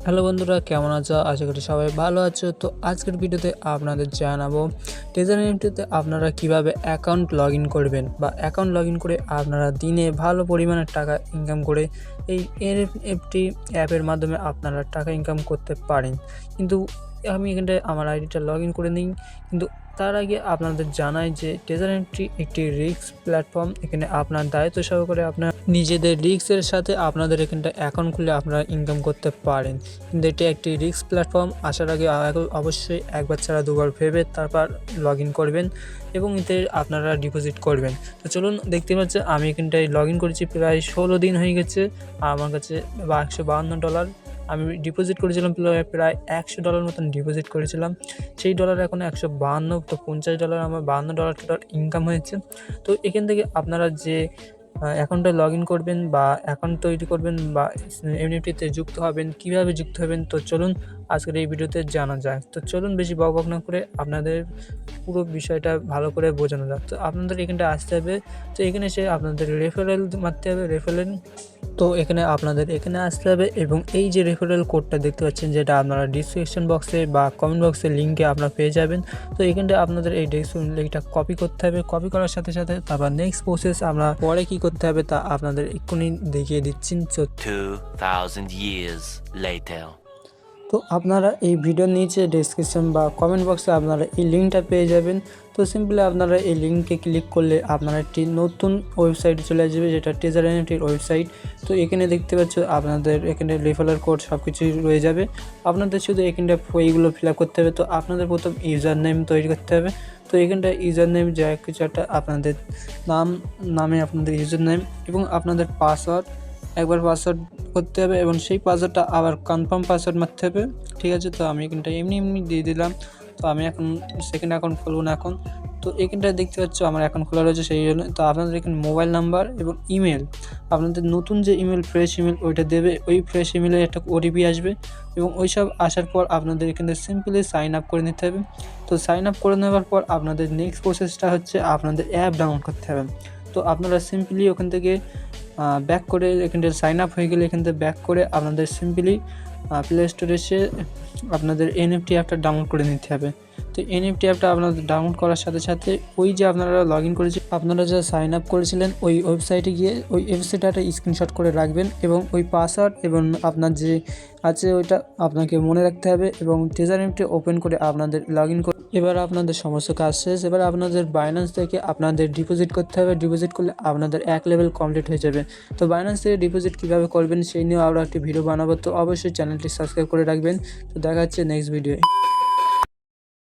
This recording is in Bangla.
হ্যালো বন্ধুরা, কেমন আছো? আশা করি সবাই ভালো আছো। তো আজকের ভিডিওতে আপনাদের জানাবো ট্রেজার এনএফটিতে আপনারা কিভাবে অ্যাকাউন্ট লগ ইন করবেন বা অ্যাকাউন্ট লগ ইন করে আপনারা দিনে ভালো পরিমাণের টাকা ইনকাম করে এই এনএফটি অ্যাপের মাধ্যমে আপনারা টাকা ইনকাম করতে পারেন। কিন্তু আমি এখানটায় আমার আইডিটা লগ ইন করে নিই। কিন্তু তার আগে আপনাদের জানাই যে ট্রেজার এনএফটি একটি রিস্ক প্ল্যাটফর্ম। এখানে আপনার দায়িত্ব সহকারে আপনার নিজেদের রিস্কের সাথে আপনাদের এখানটা অ্যাকাউন্ট খুলে আপনারা ইনকাম করতে পারেন। কিন্তু এটি একটি রিস্ক প্ল্যাটফর্ম। আসার আগে অবশ্যই একবার ছাড়া দুবার ভেবে তারপর লগ ইন করবেন এবং এতে আপনারা ডিপোজিট করবেন। তো চলুন, দেখতে পাচ্ছেন আমি এখানটায় লগ ইন করেছি, প্রায় 16 দিন হয়ে গেছে। আর আমার কাছে $152 আমি ডিপোজিট করেছিলাম, প্রায় $100 মতন ডিপোজিট করেছিলাম। সেই ডলার এখন 152, তো $50 আমার $52 টোটাল ইনকাম হয়েছে। তো এখান থেকে আপনারা যে অ্যাকাউন্টে লগ ইন করবেন বা অ্যাকাউন্ট তৈরি করবেন বা এনএফটিতে যুক্ত হবেন, কীভাবে যুক্ত হবেন, তো চলুন আজকের এই ভিডিওতে জানা যায়। তো চলুন বেশি বকবক না করে আপনাদের পুরো বিষয়টা ভালো করে বোঝানো যাক। তো আপনাদের এখানটা আসতে হবে। তো এখানে এসে আপনাদের রেফারেল মারতে হবে, রেফারেল। তো এখানে আপনাদের এখানে আসতে হবে এবং এই যে রেফারেল কোডটা দেখতে পাচ্ছেন, যেটা আপনারা ডিসক্রিপশন বক্সে বা কমেন্ট বক্সের লিঙ্কে আপনারা পেয়ে যাবেন। তো এখানটা আপনাদের এই ডিসক্রিপশন লিঙ্কটা কপি করতে হবে। কপি করার সাথে সাথে তারপর নেক্সট প্রসেস আমরা পরে কি করতে হবে তা আপনাদের এক্ষুনি দেখিয়ে দিচ্ছি। 2000 years later. তো আপনারা এই ভিডিওর নিচে ডেসক্রিপশন বা কমেন্ট বক্সে আপনারা এই লিঙ্কটা পেয়ে যাবেন। তো সিম্পলি আপনারা এই লিঙ্কে ক্লিক করলে আপনারা একটি নতুন ওয়েবসাইটে চলে আসবে, যেটা ট্রেজার এনএফটির ওয়েবসাইট। তো এখানে দেখতে পাচ্ছ আপনাদের এখানে রেফারেল কোড সব কিছুই রয়ে যাবে। আপনাদের শুধু এখানটা এইগুলো ফিল আপ করতে হবে। তো আপনাদের প্রথম ইউজার নেম তৈরি করতে হবে। তো এখানটা ইউজার নেম যা কিছু একটা আপনাদের নামে আপনাদের ইউজার নেম এবং আপনাদের পাসওয়ার্ড একবার পাসওয়ার্ড করতে হবে এবং সেই পাসওয়ার্ডটা আবার কনফার্ম পাসওয়ার্ড মারতে হবে। ঠিক আছে, তো আমি এখানটা এমনি দিয়ে দিলাম। তো আমি এখন সেকেন্ড অ্যাকাউন্ট খুলব না এখন। তো এখানটায় দেখতে পাচ্ছ আমার অ্যাকাউন্ট খোলা রয়েছে, সেই জন্য। তো আপনাদের এখানে মোবাইল নাম্বার এবং ইমেল, আপনাদের নতুন যে ইমেল, ফ্রেশ ইমেল, ওইটা দেবে। ওই ফ্রেশ ইমেলে একটা ওটিপি আসবে এবং ওই সব আসার পর আপনাদের এখানে সিম্পলি সাইন আপ করে নিতে হবে। তো সাইন আপ করে নেওয়ার পর আপনাদের নেক্সট প্রসেসটা হচ্ছে আপনাদের অ্যাপ ডাউনলোড করতে হবে। তো আপনারা সিম্পলি ওখান থেকে ব্যাক করে এখান থেকে সাইন আপ হয়ে গেলে এখান থেকে ব্যাক করে আপনাদের সিম্পলি প্লে স্টোরে এসে আপনাদের এনএফটি অ্যাপটা ডাউনলোড করে নিতে হবে। তো এনএফটি অ্যাপটা আপনাদের ডাউনলোড করার সাথে সাথে ওই যে আপনারা লগ ইন করেছে, আপনারা যা সাইন আপ করেছিলেন ওই ওয়েবসাইটে গিয়ে ওই ওয়েবসাইটটা স্ক্রিনশট করে রাখবেন এবং ওই পাসওয়ার্ড এবং আপনার যে আছে ওইটা আপনাকে মনে রাখতে হবে এবং ট্রেজার এনএফটি ওপেন করে আপনাদের লগ ইন করে এবার আপনাদের সমস্ত কাজ শেষ। এবার আপনাদের বাইন্যান্স থেকে আপনাদের ডিপোজিট করতে হবে। ডিপোজিট করলে আপনাদের এক লেভেল কমপ্লিট হয়ে যাবে। তো বাইন্যান্স থেকে ডিপোজিট কীভাবে করবেন সেই নিয়েও আরও একটি ভিডিও বানাবো। তো অবশ্যই চ্যানেলটি সাবস্ক্রাইব করে রাখবেন। তো দেখা হচ্ছে নেক্সট ভিডিওয়ে।